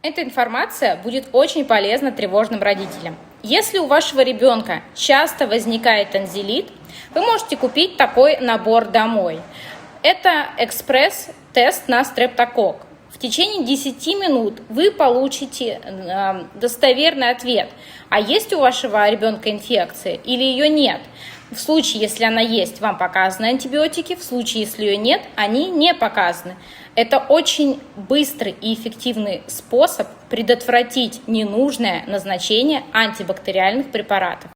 Эта информация будет очень полезна тревожным родителям. Если у вашего ребенка часто возникает танзелит, вы можете купить такой набор домой. Это экспресс-тест на стрептококк. В течение 10 минут вы получите достоверный ответ, а есть у вашего ребенка инфекция или ее нет. В случае, если она есть, вам показаны антибиотики, в случае, если ее нет, они не показаны. Это очень быстрый и эффективный способ предотвратить ненужное назначение антибактериальных препаратов.